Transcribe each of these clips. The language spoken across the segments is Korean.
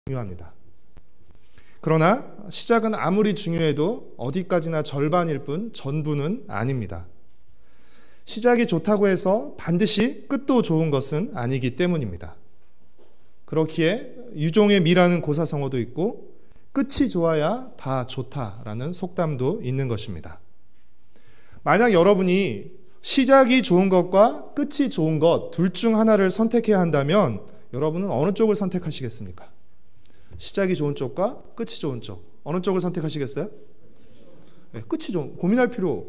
중요합니다. 그러나 시작은 아무리 중요해도 어디까지나 절반일 뿐 전부는 아닙니다. 시작이 좋다고 해서 반드시 끝도 좋은 것은 아니기 때문입니다. 그렇기에 유종의 미라는 고사성어도 있고 끝이 좋아야 다 좋다라는 속담도 있는 것입니다. 만약 여러분이 시작이 좋은 것과 끝이 좋은 것 둘 중 하나를 선택해야 한다면 여러분은 어느 쪽을 선택하시겠습니까? 시작이 좋은 쪽과 끝이 좋은 쪽, 어느 쪽을 선택하시겠어요? 네, 끝이 좋은, 고민할 필요,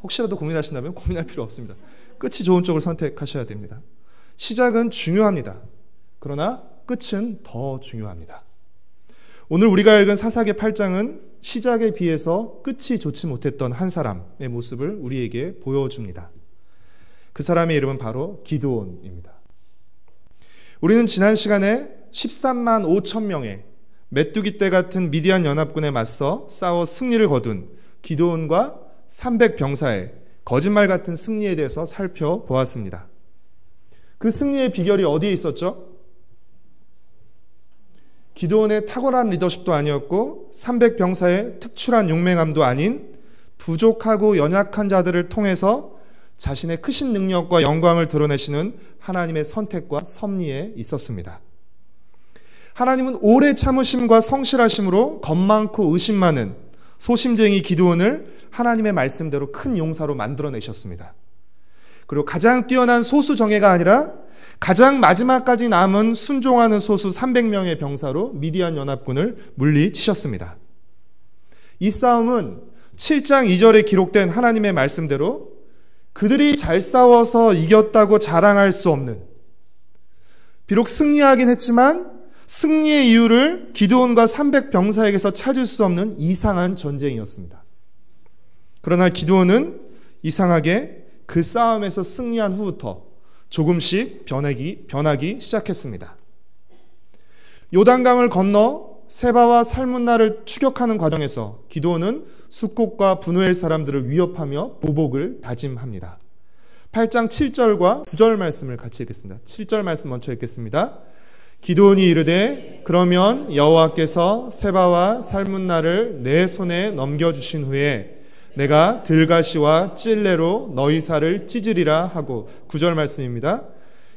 혹시라도 고민하신다면 고민할 필요 없습니다. 끝이 좋은 쪽을 선택하셔야 됩니다. 시작은 중요합니다. 그러나 끝은 더 중요합니다. 오늘 우리가 읽은 사사기 8장은 시작에 비해서 끝이 좋지 못했던 한 사람의 모습을 우리에게 보여줍니다. 그 사람의 이름은 바로 기드온입니다. 우리는 지난 시간에 13만 5천 명의 메뚜기 떼 같은 미디안 연합군에 맞서 싸워 승리를 거둔 기드온과 300병사의 거짓말 같은 승리에 대해서 살펴보았습니다. 그 승리의 비결이 어디에 있었죠? 기드온의 탁월한 리더십도 아니었고 300병사의 특출한 용맹함도 아닌 부족하고 연약한 자들을 통해서 자신의 크신 능력과 영광을 드러내시는 하나님의 선택과 섭리에 있었습니다. 하나님은 오래 참으심과 성실하심으로 겁 많고 의심 많은 소심쟁이 기드온을 하나님의 말씀대로 큰 용사로 만들어내셨습니다. 그리고 가장 뛰어난 소수 정예가 아니라 가장 마지막까지 남은 순종하는 소수 300명의 병사로 미디안 연합군을 물리치셨습니다. 이 싸움은 7장 2절에 기록된 하나님의 말씀대로 그들이 잘 싸워서 이겼다고 자랑할 수 없는, 비록 승리하긴 했지만 승리의 이유를 기드온과 300병사에게서 찾을 수 없는 이상한 전쟁이었습니다. 그러나 기드온은 이상하게 그 싸움에서 승리한 후부터 조금씩 변하기 시작했습니다. 요단강을 건너 세바와 살문나를 추격하는 과정에서 기드온은 숫곳과 브누엘 사람들을 위협하며 보복을 다짐합니다. 8장 7절과 9절 말씀을 같이 읽겠습니다. 7절 말씀 먼저 읽겠습니다. 기드온이 이르되 그러면 여호와께서 세바와 살문나를 내 손에 넘겨주신 후에 내가 들가시와 찔레로 너희 살을 찢으리라 하고, 9절 말씀입니다.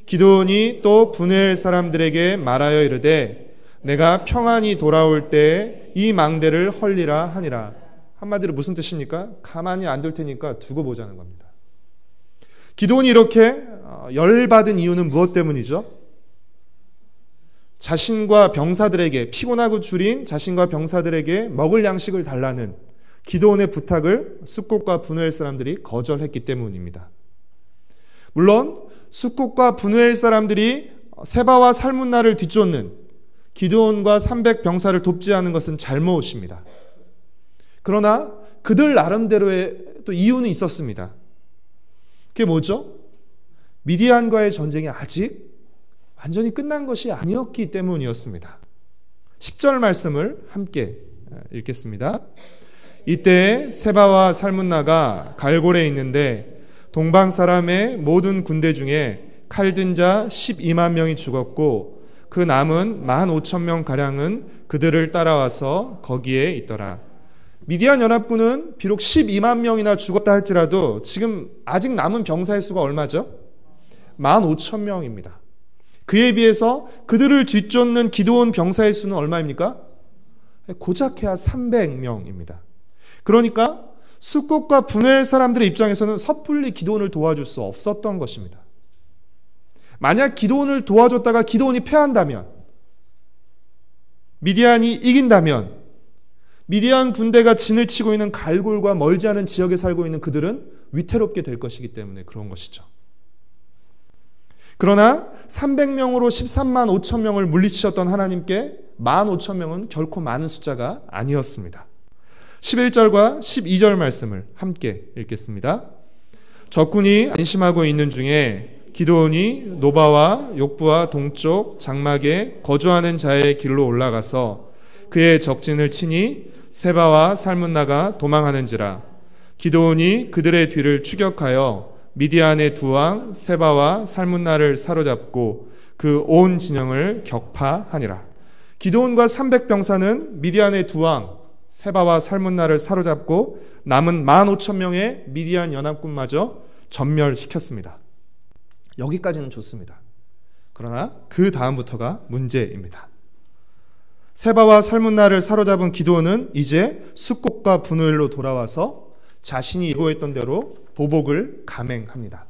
기드온이 또 브누엘 사람들에게 말하여 이르되 내가 평안히 돌아올 때 이 망대를 헐리라 하니라. 한마디로 무슨 뜻입니까? 가만히 안 둘 테니까 두고 보자는 겁니다. 기드온이 이렇게 열받은 이유는 무엇 때문이죠? 자신과 병사들에게, 피곤하고 줄인 자신과 병사들에게 먹을 양식을 달라는 기드온의 부탁을 숫곳과 브누엘 사람들이 거절했기 때문입니다. 물론 숫곳과 브누엘 사람들이 세바와 살문나를 뒤쫓는 기드온과 300병사를 돕지 않은 것은 잘못입니다. 그러나 그들 나름대로의 또 이유는 있었습니다. 그게 뭐죠? 미디안과의 전쟁이 아직 완전히 끝난 것이 아니었기 때문이었습니다. 10절 말씀을 함께 읽겠습니다. 이때 세바와 살문나가 갈골에 있는데 동방 사람의 모든 군대 중에 칼든 자 12만 명이 죽었고 그 남은 15,000명 가량은 그들을 따라와서 거기에 있더라. 미디안 연합군은 비록 12만 명이나 죽었다 할지라도 지금 아직 남은 병사의 수가 얼마죠? 15,000명입니다. 그에 비해서 그들을 뒤쫓는 기드온 병사의 수는 얼마입니까? 고작해야 300명입니다. 그러니까 숫곳과 브누엘 사람들의 입장에서는 섣불리 기드온을 도와줄 수 없었던 것입니다. 만약 기드온을 도와줬다가 기드온이 패한다면, 미디안이 이긴다면 미디안 군대가 진을 치고 있는 갈골과 멀지 않은 지역에 살고 있는 그들은 위태롭게 될 것이기 때문에 그런 것이죠. 그러나 300명으로 13만 5천 명을 물리치셨던 하나님께 15,000명은 결코 많은 숫자가 아니었습니다. 11절과 12절 말씀을 함께 읽겠습니다. 적군이 안심하고 있는 중에 기드온이 노바와 욕부와 동쪽 장막에 거주하는 자의 길로 올라가서 그의 적진을 치니 세바와 살문나가 도망하는지라. 기드온이 그들의 뒤를 추격하여 미디안의 두 왕 세바와 살문나를 사로잡고 그 온 진영을 격파하니라. 기드온과 300병사는 미디안의 두 왕 세바와 살문나를 사로잡고 남은 15,000명의 미디안 연합군마저 전멸시켰습니다. 여기까지는 좋습니다. 그러나 그 다음부터가 문제입니다. 세바와 살문나를 사로잡은 기드온은 이제 숫곳과 분우엘로 돌아와서 자신이 예고했던 대로 보복을 감행합니다.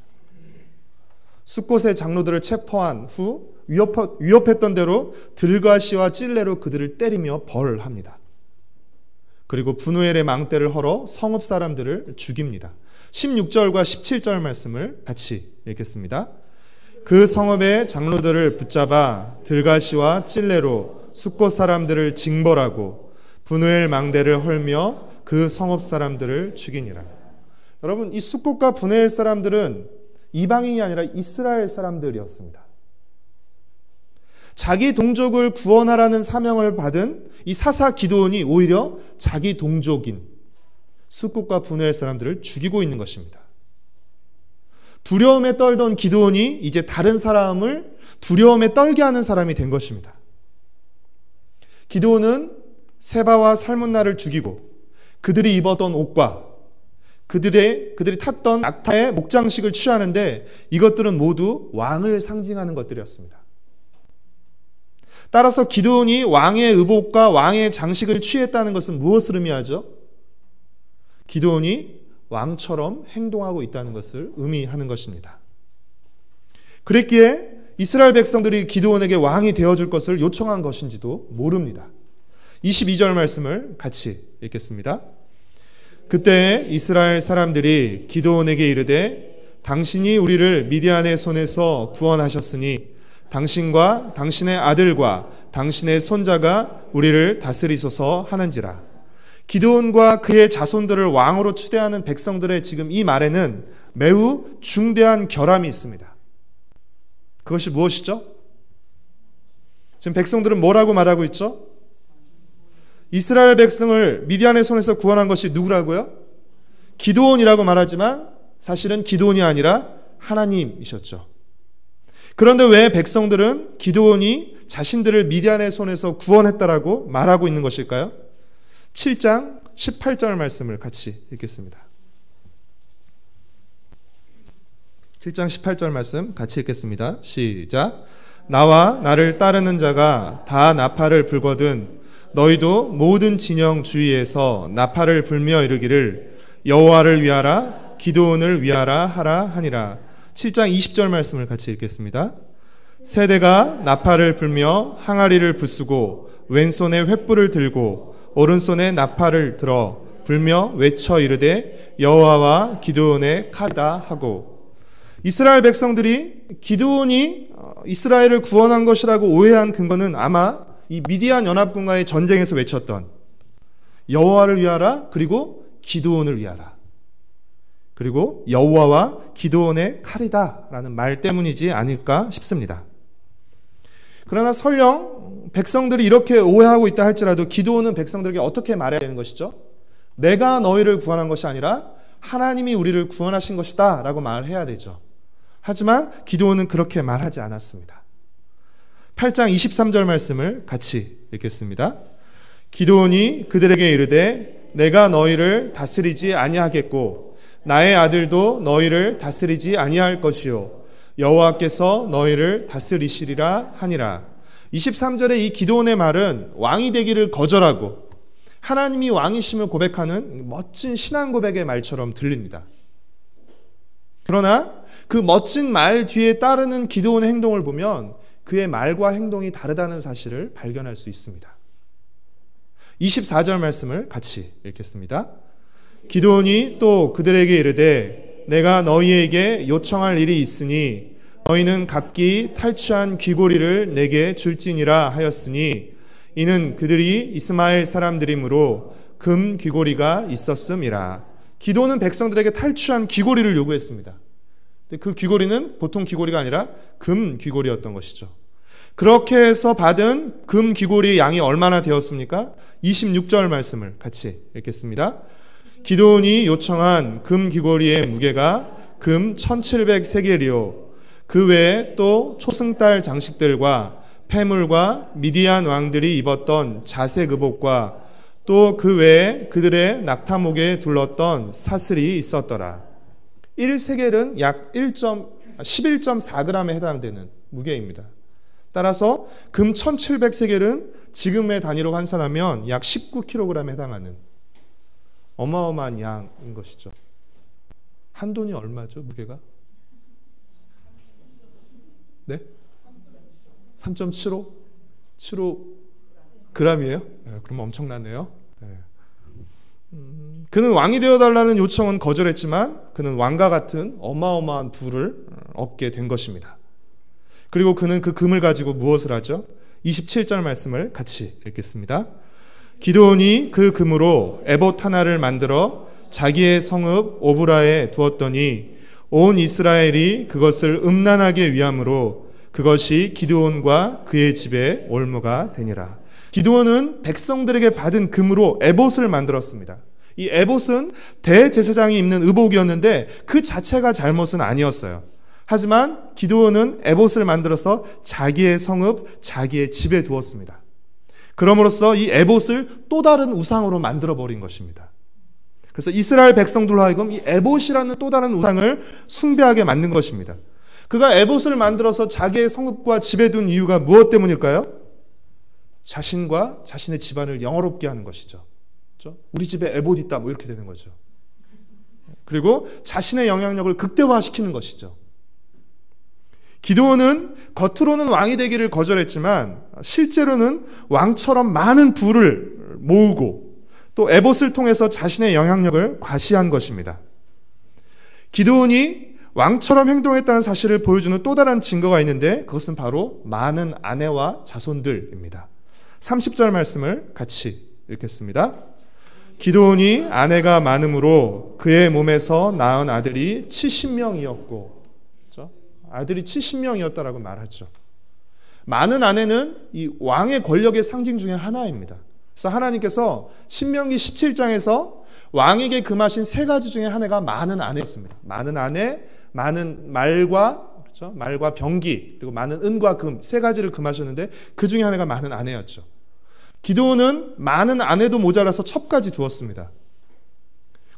숫곳의 장로들을 체포한 후 위협했던 대로 들과시와 찔레로 그들을 때리며 벌합니다. 그리고 분우엘의 망대를 헐어 성읍 사람들을 죽입니다. 16절과 17절 말씀을 같이 읽겠습니다. 그 성읍의 장로들을 붙잡아 들과시와 찔레로 숫곳 사람들을 징벌하고 분우엘 망대를 헐며 그 성읍 사람들을 죽이니라. 여러분, 이 숫곳과 분우엘 사람들은 이방인이 아니라 이스라엘 사람들이었습니다. 자기 동족을 구원하라는 사명을 받은 이 사사 기드온이 오히려 자기 동족인 숫곳과 분우엘 사람들을 죽이고 있는 것입니다. 두려움에 떨던 기드온이 이제 다른 사람을 두려움에 떨게 하는 사람이 된 것입니다. 기드온은 세바와 살문나를 죽이고 그들이 입었던 옷과 그들이 탔던 낙타의 목장식을 취하는데 이것들은 모두 왕을 상징하는 것들이었습니다. 따라서 기드온이 왕의 의복과 왕의 장식을 취했다는 것은 무엇을 의미하죠? 기드온이 왕처럼 행동하고 있다는 것을 의미하는 것입니다. 그랬기에 이스라엘 백성들이 기드온에게 왕이 되어줄 것을 요청한 것인지도 모릅니다. 22절 말씀을 같이 읽겠습니다. 그때 이스라엘 사람들이 기드온에게 이르되 당신이 우리를 미디안의 손에서 구원하셨으니 당신과 당신의 아들과 당신의 손자가 우리를 다스리소서 하는지라. 기드온과 그의 자손들을 왕으로 추대하는 백성들의 지금 이 말에는 매우 중대한 결함이 있습니다. 그것이 무엇이죠? 지금 백성들은 뭐라고 말하고 있죠? 이스라엘 백성을 미디안의 손에서 구원한 것이 누구라고요? 기드온이라고 말하지만 사실은 기드온이 아니라 하나님이셨죠. 그런데 왜 백성들은 기드온이 자신들을 미디안의 손에서 구원했다라고 말하고 있는 것일까요? 7장 18절 말씀을 같이 읽겠습니다. 7장 18절 말씀 같이 읽겠습니다. 시작. 나와 나를 따르는 자가 다 나팔을 불거든 너희도 모든 진영 주위에서 나팔을 불며 이르기를 여호와를 위하라 기드온을 위하라 하라 하니라. 7장 20절 말씀을 같이 읽겠습니다. 세대가 나팔을 불며 항아리를 부수고 왼손에 횃불을 들고 오른손에 나팔을 들어 불며 외쳐 이르되 여호와와 기드온의 칼이다 하고. 이스라엘 백성들이 기드온이 이스라엘을 구원한 것이라고 오해한 근거는 아마 이 미디안 연합군과의 전쟁에서 외쳤던 여호와를 위하라 그리고 기드온을 위하라 그리고 여호와와 기드온의 칼이다라는 말 때문이지 않을까 싶습니다. 그러나 설령 백성들이 이렇게 오해하고 있다 할지라도 기드온은 백성들에게 어떻게 말해야 되는 것이죠? 내가 너희를 구원한 것이 아니라 하나님이 우리를 구원하신 것이다 라고 말해야 되죠. 하지만 기드온은 그렇게 말하지 않았습니다. 8장 23절 말씀을 같이 읽겠습니다. 기드온이 그들에게 이르되 내가 너희를 다스리지 아니하겠고 나의 아들도 너희를 다스리지 아니할 것이요 여호와께서 너희를 다스리시리라 하니라. 23절의 이 기드온의 말은 왕이 되기를 거절하고 하나님이 왕이심을 고백하는 멋진 신앙 고백의 말처럼 들립니다. 그러나 그 멋진 말 뒤에 따르는 기드온의 행동을 보면 그의 말과 행동이 다르다는 사실을 발견할 수 있습니다. 24절 말씀을 같이 읽겠습니다. 기드온이 또 그들에게 이르되 내가 너희에게 요청할 일이 있으니 너희는 각기 탈취한 귀고리를 내게 줄지니라 하였으니 이는 그들이 이스마엘 사람들이므로 금 귀고리가 있었음이라. 기드온은 백성들에게 탈취한 귀고리를 요구했습니다. 그 귀고리는 보통 귀고리가 아니라 금 귀고리였던 것이죠. 그렇게 해서 받은 금 귀고리의 양이 얼마나 되었습니까? 26절 말씀을 같이 읽겠습니다. 기드온이 요청한 금 귀고리의 무게가 금 1700세겔이요 그 외에 또 초승달 장식들과 패물과 미디안 왕들이 입었던 자색 의복과 또 그 외에 그들의 낙타목에 둘렀던 사슬이 있었더라. 1세겔은 약 11.4g에 해당되는 무게입니다. 따라서 금 1700세겔은 지금의 단위로 환산하면 약 19kg에 해당하는 어마어마한 양인 것이죠. 한 돈이 얼마죠, 무게가? 네? 3.75? 75g이에요? 네, 그럼 엄청나네요. 네. 그는 왕이 되어달라는 요청은 거절했지만 그는 왕과 같은 어마어마한 부를 얻게 된 것입니다. 그리고 그는 그 금을 가지고 무엇을 하죠? 27절 말씀을 같이 읽겠습니다. 기드온이 그 금으로 에봇 하나를 만들어 자기의 성읍 오브라에 두었더니 온 이스라엘이 그것을 음란하게 위함으로 그것이 기드온과 그의 집에 올무가 되니라. 기드온은 백성들에게 받은 금으로 에봇을 만들었습니다. 이 에봇은 대제사장이 입는 의복이었는데 그 자체가 잘못은 아니었어요. 하지만 기드온은 에봇을 만들어서 자기의 성읍, 자기의 집에 두었습니다. 그럼으로써 이 에봇을 또 다른 우상으로 만들어버린 것입니다. 그래서 이스라엘 백성들로 하여금 이 에봇이라는 또 다른 우상을 숭배하게 만든 것입니다. 그가 에봇을 만들어서 자기의 성읍과 집에 둔 이유가 무엇 때문일까요? 자신과 자신의 집안을 영화롭게 하는 것이죠. 그렇죠? 우리 집에 에봇 있다, 뭐 이렇게 되는 거죠. 그리고 자신의 영향력을 극대화시키는 것이죠. 기드온은 겉으로는 왕이 되기를 거절했지만 실제로는 왕처럼 많은 부를 모으고 또 에봇을 통해서 자신의 영향력을 과시한 것입니다. 기드온이 왕처럼 행동했다는 사실을 보여주는 또 다른 증거가 있는데 그것은 바로 많은 아내와 자손들입니다. 30절 말씀을 같이 읽겠습니다. 기드온이 아내가 많음으로 그의 몸에서 낳은 아들이 70명이었고, 그렇죠? 아들이 70명이었다라고 말하죠. 많은 아내는 이 왕의 권력의 상징 중에 하나입니다. 그래서 하나님께서 신명기 17장에서 왕에게 금하신 세 가지 중에 하나가 많은 아내였습니다. 많은 아내, 많은 말과, 그렇죠? 말과 병기, 그리고 많은 은과 금, 세 가지를 금하셨는데 그 중에 하나가 많은 아내였죠. 기드온은 많은 아내도 모자라서 첩까지 두었습니다.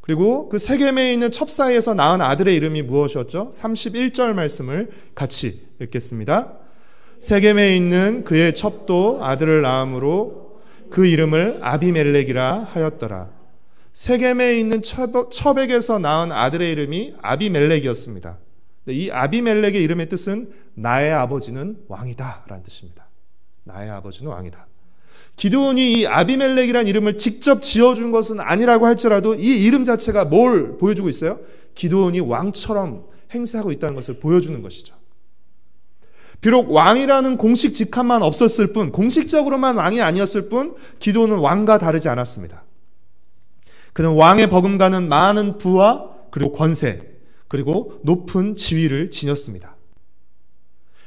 그리고 그 세겜에 있는 첩 사이에서 낳은 아들의 이름이 무엇이었죠? 31절 말씀을 같이 읽겠습니다. 세겜에 있는 그의 첩도 아들을 낳음으로 그 이름을 아비멜렉이라 하였더라. 세겜에 있는 첩에게서 낳은 아들의 이름이 아비멜렉이었습니다. 이 아비멜렉의 이름의 뜻은 나의 아버지는 왕이다 라는 뜻입니다. 나의 아버지는 왕이다. 기드온이 이 아비멜렉이라는 이름을 직접 지어준 것은 아니라고 할지라도 이 이름 자체가 뭘 보여주고 있어요? 기드온이 왕처럼 행세하고 있다는 것을 보여주는 것이죠. 비록 왕이라는 공식 직함만 없었을 뿐, 공식적으로만 왕이 아니었을 뿐 기드온은 왕과 다르지 않았습니다. 그는 왕의 버금가는 많은 부와 그리고 권세, 그리고 높은 지위를 지녔습니다.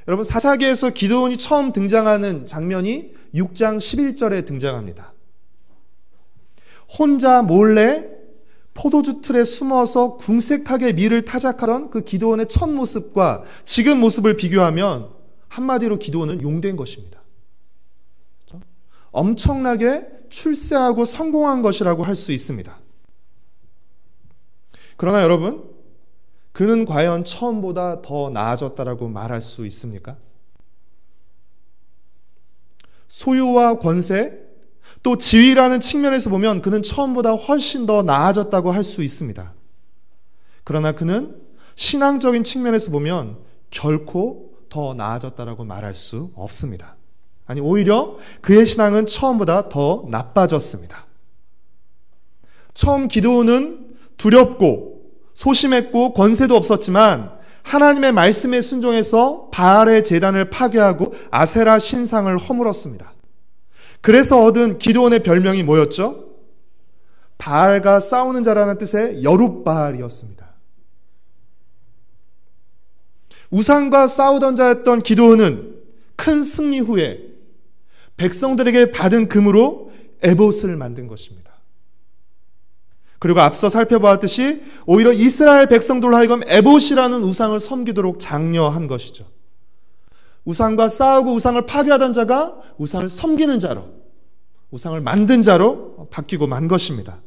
여러분, 사사기에서 기드온이 처음 등장하는 장면이 6장 11절에 등장합니다. 혼자 몰래 포도주 틀에 숨어서 궁색하게 밀을 타작하던 그 기드온의 첫 모습과 지금 모습을 비교하면 한마디로 기드온은 용된 것입니다. 엄청나게 출세하고 성공한 것이라고 할 수 있습니다. 그러나 여러분, 그는 과연 처음보다 더 나아졌다라고 말할 수 있습니까? 소유와 권세, 또 지위라는 측면에서 보면 그는 처음보다 훨씬 더 나아졌다고 할 수 있습니다. 그러나 그는 신앙적인 측면에서 보면 결코 더 나아졌다라고 말할 수 없습니다. 아니, 오히려 그의 신앙은 처음보다 더 나빠졌습니다. 처음 기드온은 두렵고 소심했고 권세도 없었지만 하나님의 말씀에 순종해서 바알의 제단을 파괴하고 아세라 신상을 허물었습니다. 그래서 얻은 기드온의 별명이 뭐였죠? 바알과 싸우는 자라는 뜻의 여룻바알이었습니다. 우상과 싸우던 자였던 기드온은 큰 승리 후에 백성들에게 받은 금으로 에봇을 만든 것입니다. 그리고 앞서 살펴보았듯이 오히려 이스라엘 백성들로 하여금 에봇이라는 우상을 섬기도록 장려한 것이죠. 우상과 싸우고 우상을 파괴하던 자가 우상을 섬기는 자로, 우상을 만든 자로 바뀌고 만 것입니다.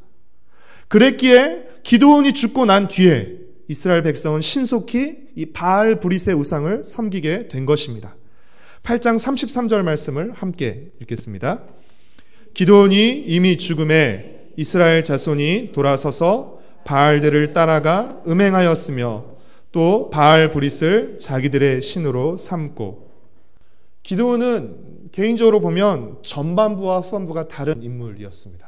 그랬기에 기드온이 죽고 난 뒤에 이스라엘 백성은 신속히 이 바알 브릿의 우상을 섬기게 된 것입니다. 8장 33절 말씀을 함께 읽겠습니다. 기드온이 이미 죽음에 이스라엘 자손이 돌아서서 바알들을 따라가 음행하였으며 또 바알 브릿을 자기들의 신으로 삼고. 기드온은 개인적으로 보면 전반부와 후반부가 다른 인물이었습니다.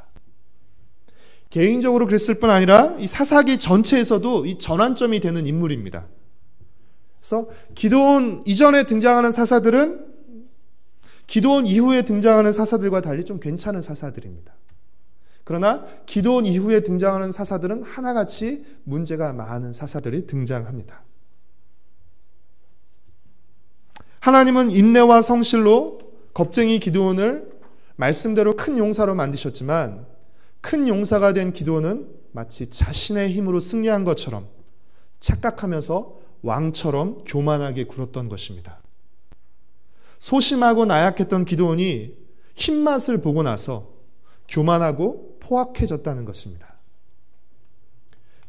개인적으로 그랬을 뿐 아니라 이 사사기 전체에서도 이 전환점이 되는 인물입니다. 그래서 기드온 이전에 등장하는 사사들은 기드온 이후에 등장하는 사사들과 달리 좀 괜찮은 사사들입니다. 그러나 기드온 이후에 등장하는 사사들은 하나같이 문제가 많은 사사들이 등장합니다. 하나님은 인내와 성실로 겁쟁이 기드온을 말씀대로 큰 용사로 만드셨지만 큰 용사가 된 기드온은 마치 자신의 힘으로 승리한 것처럼 착각하면서 왕처럼 교만하게 굴었던 것입니다. 소심하고 나약했던 기드온이 힘맛을 보고 나서 교만하고 포악해졌다는 것입니다.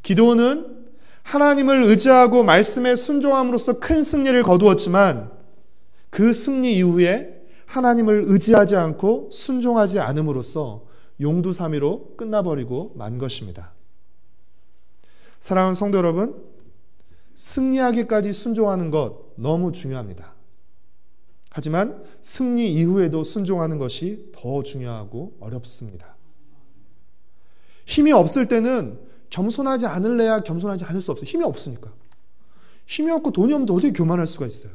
기드온은 하나님을 의지하고 말씀에 순종함으로써 큰 승리를 거두었지만 그 승리 이후에 하나님을 의지하지 않고 순종하지 않음으로써 용두사미로 끝나버리고 만 것입니다. 사랑하는 성도 여러분, 승리하기까지 순종하는 것 너무 중요합니다. 하지만 승리 이후에도 순종하는 것이 더 중요하고 어렵습니다. 힘이 없을 때는 겸손하지 않을래야 겸손하지 않을 수 없어요. 힘이 없으니까. 힘이 없고 돈이 없는데 어떻게 교만할 수가 있어요?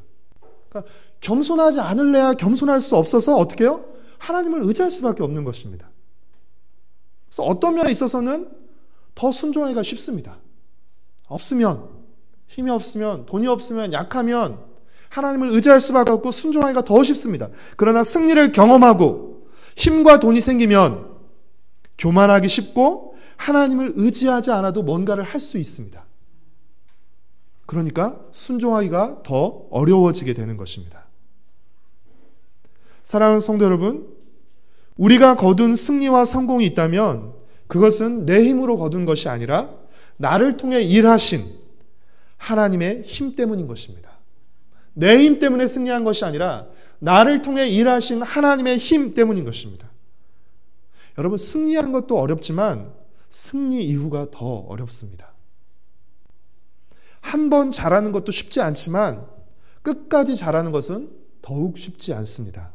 그러니까 겸손하지 않을래야 겸손할 수 없어서 어떻게 해요? 하나님을 의지할 수밖에 없는 것입니다. 그래서 어떤 면에 있어서는 더 순종하기가 쉽습니다. 없으면, 힘이 없으면, 돈이 없으면, 약하면 하나님을 의지할 수밖에 없고 순종하기가 더 쉽습니다. 그러나 승리를 경험하고 힘과 돈이 생기면 교만하기 쉽고 하나님을 의지하지 않아도 뭔가를 할 수 있습니다. 그러니까 순종하기가 더 어려워지게 되는 것입니다. 사랑하는 성도 여러분, 우리가 거둔 승리와 성공이 있다면 그것은 내 힘으로 거둔 것이 아니라 나를 통해 일하신 하나님의 힘 때문인 것입니다. 내 힘 때문에 승리한 것이 아니라 나를 통해 일하신 하나님의 힘 때문인 것입니다. 여러분, 승리한 것도 어렵지만 승리 이후가 더 어렵습니다. 한 번 잘하는 것도 쉽지 않지만 끝까지 잘하는 것은 더욱 쉽지 않습니다.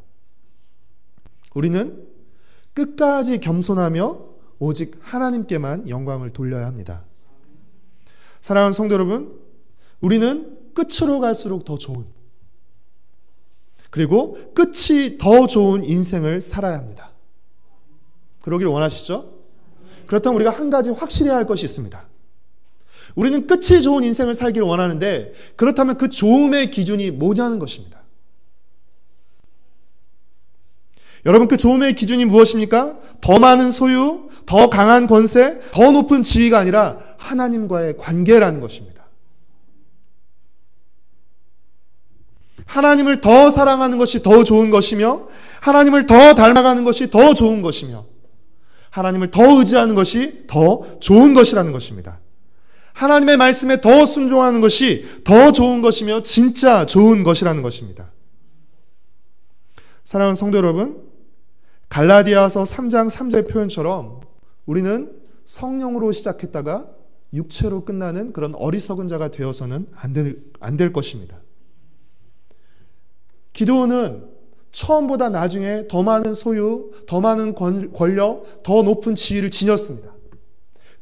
우리는 끝까지 겸손하며 오직 하나님께만 영광을 돌려야 합니다. 사랑하는 성도 여러분, 우리는 끝으로 갈수록 더 좋은, 그리고 끝이 더 좋은 인생을 살아야 합니다. 그러길 원하시죠? 그렇다면 우리가 한 가지 확실해야 할 것이 있습니다. 우리는 끝이 좋은 인생을 살기를 원하는데 그렇다면 그 좋음의 기준이 뭐냐는 것입니다. 여러분, 그 좋음의 기준이 무엇입니까? 더 많은 소유, 더 강한 권세, 더 높은 지위가 아니라 하나님과의 관계라는 것입니다. 하나님을 더 사랑하는 것이 더 좋은 것이며 하나님을 더 닮아가는 것이 더 좋은 것이며 하나님을 더 의지하는 것이 더 좋은 것이라는 것입니다. 하나님의 말씀에 더 순종하는 것이 더 좋은 것이며 진짜 좋은 것이라는 것입니다. 사랑하는 성도 여러분, 갈라디아서 3장 3절의 표현처럼 우리는 성령으로 시작했다가 육체로 끝나는 그런 어리석은 자가 되어서는 안 될 것입니다. 기드온은 처음보다 나중에 더 많은 소유, 더 많은 권력, 더 높은 지위를 지녔습니다.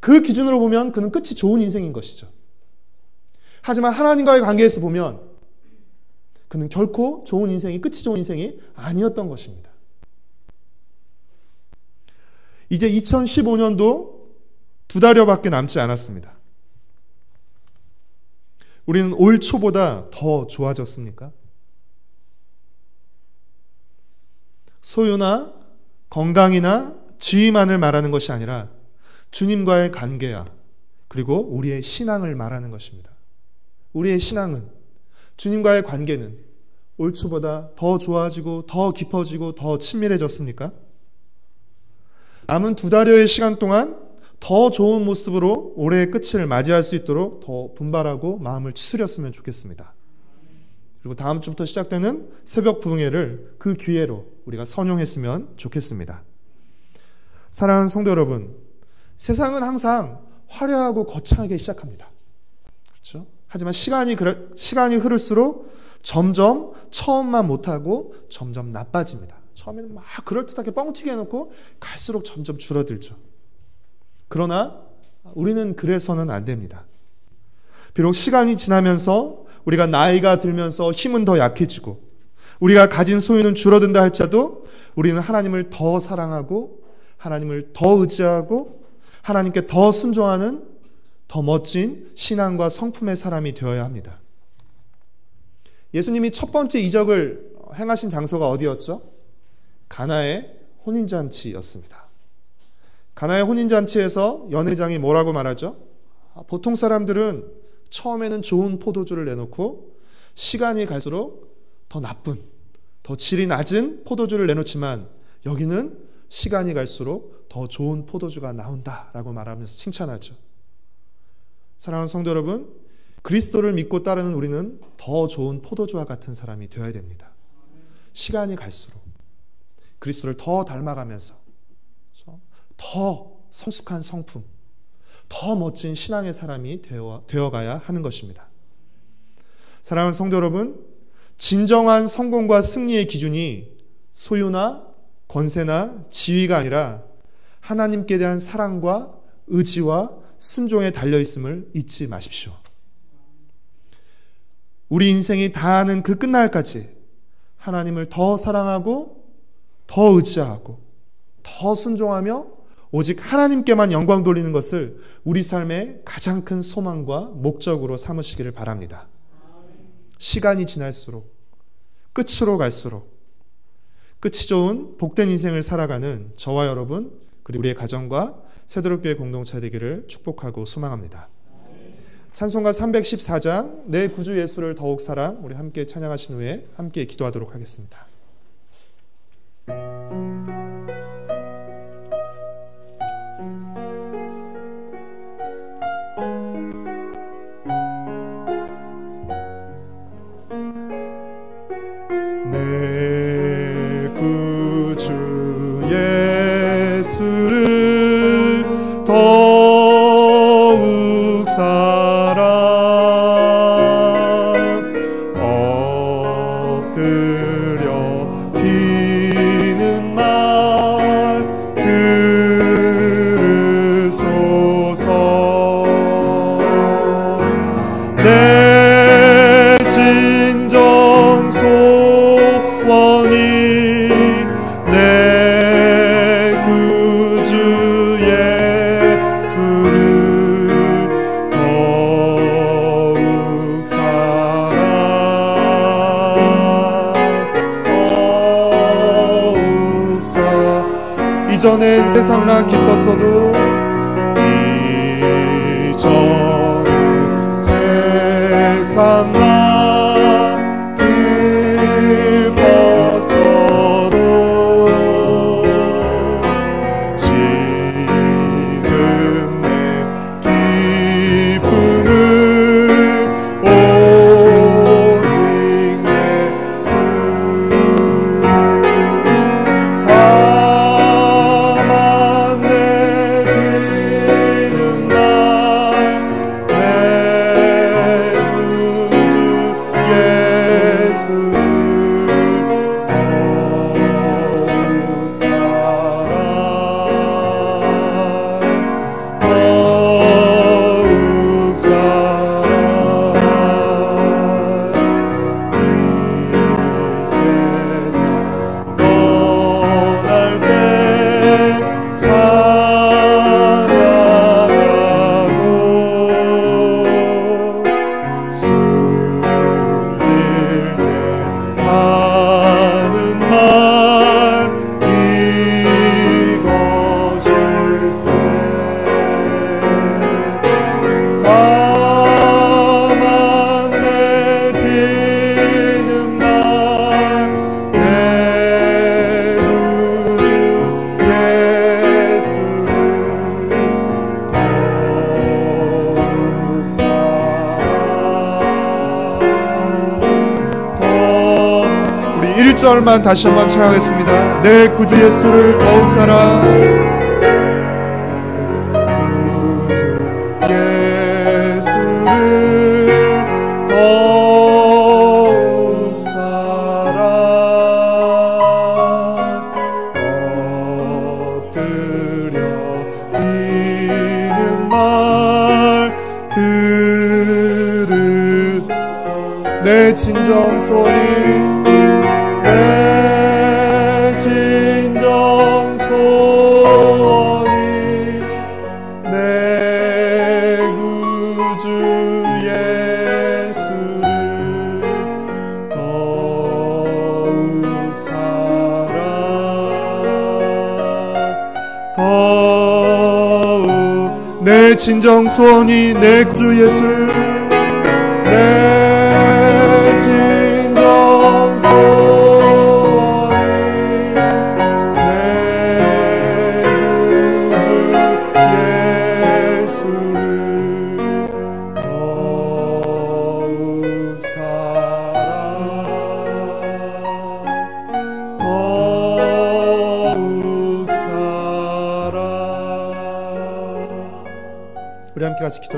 그 기준으로 보면 그는 끝이 좋은 인생인 것이죠. 하지만 하나님과의 관계에서 보면 그는 결코 좋은 인생이, 끝이 좋은 인생이 아니었던 것입니다. 이제 2015년도 2달여밖에 남지 않았습니다. 우리는 올 초보다 더 좋아졌습니까? 소유나 건강이나 지위만을 말하는 것이 아니라 주님과의 관계야, 그리고 우리의 신앙을 말하는 것입니다. 우리의 신앙은, 주님과의 관계는 올 초보다 더 좋아지고 더 깊어지고 더 친밀해졌습니까? 남은 2달여의 시간 동안 더 좋은 모습으로 올해의 끝을 맞이할 수 있도록 더 분발하고 마음을 추스렸으면 좋겠습니다. 그리고 다음 주부터 시작되는 새벽 부흥회를 그 기회로 우리가 선용했으면 좋겠습니다. 사랑하는 성도 여러분, 세상은 항상 화려하고 거창하게 시작합니다. 그렇죠? 하지만 시간이 흐를수록 점점 처음만 못하고 점점 나빠집니다. 처음에는 막 그럴듯하게 뻥튀기 해놓고 갈수록 점점 줄어들죠. 그러나 우리는 그래서는 안 됩니다. 비록 시간이 지나면서 우리가 나이가 들면서 힘은 더 약해지고 우리가 가진 소유는 줄어든다 할지라도 우리는 하나님을 더 사랑하고 하나님을 더 의지하고 하나님께 더 순종하는 더 멋진 신앙과 성품의 사람이 되어야 합니다. 예수님이 첫 번째 이적을 행하신 장소가 어디였죠? 가나의 혼인잔치였습니다. 가나의 혼인잔치에서 연회장이 뭐라고 말하죠? 보통 사람들은 처음에는 좋은 포도주를 내놓고 시간이 갈수록 더 나쁜, 더 질이 낮은 포도주를 내놓지만 여기는 시간이 갈수록 더 좋은 포도주가 나온다라고 말하면서 칭찬하죠. 사랑하는 성도 여러분, 그리스도를 믿고 따르는 우리는 더 좋은 포도주와 같은 사람이 되어야 됩니다. 시간이 갈수록 그리스도를 더 닮아가면서 더 성숙한 성품, 더 멋진 신앙의 사람이 되어가야 하는 것입니다. 사랑하는 성도 여러분, 진정한 성공과 승리의 기준이 소유나 권세나 지위가 아니라 하나님께 대한 사랑과 의지와 순종에 달려있음을 잊지 마십시오. 우리 인생이 다하는 그 끝날까지 하나님을 더 사랑하고 더 의지하고 더 순종하며 오직 하나님께만 영광 돌리는 것을 우리 삶의 가장 큰 소망과 목적으로 삼으시기를 바랍니다. 시간이 지날수록 끝으로 갈수록 끝이 좋은 복된 인생을 살아가는 저와 여러분 그리고 우리의 가정과 새도록교회 공동체 되기를 축복하고 소망합니다. 찬송가 314장 내 구주 예수를 더욱 사랑 우리 함께 찬양하신 후에 함께 기도하도록 하겠습니다. 내 구주 예수를 더욱 사랑 엎드려 비는 말 들으소서. 내 진정 소원이 내 구주 예수를 더욱 사랑 더욱 이전엔 세상 나 기뻤어도 이전은 세상 나 기뻤어도 지금 내 기쁨은 오직 예수. 다만 내비는 날 내 구주 예수를 더욱 사랑 더욱 사랑 이 세상 떠날 때 찬양하고 숨질 때 하는 말 이것일세. 다만 내비는 말 1절만 다시 한번 찬양하겠습니다. 내 구주 예수를 더욱 사랑, 구주 예수를 더욱 사랑, 엎드려 비는 말 들으 내 진정 소원이, 내 진정 소원이 내 구주 예수를 더욱 사랑, 더욱 내 진정 소원이 내 구주 예수를, 내 진정 소원이 내 구주 예수를 더욱 사랑, 더욱 사랑. 우리 함께 같이 기도하겠습니다.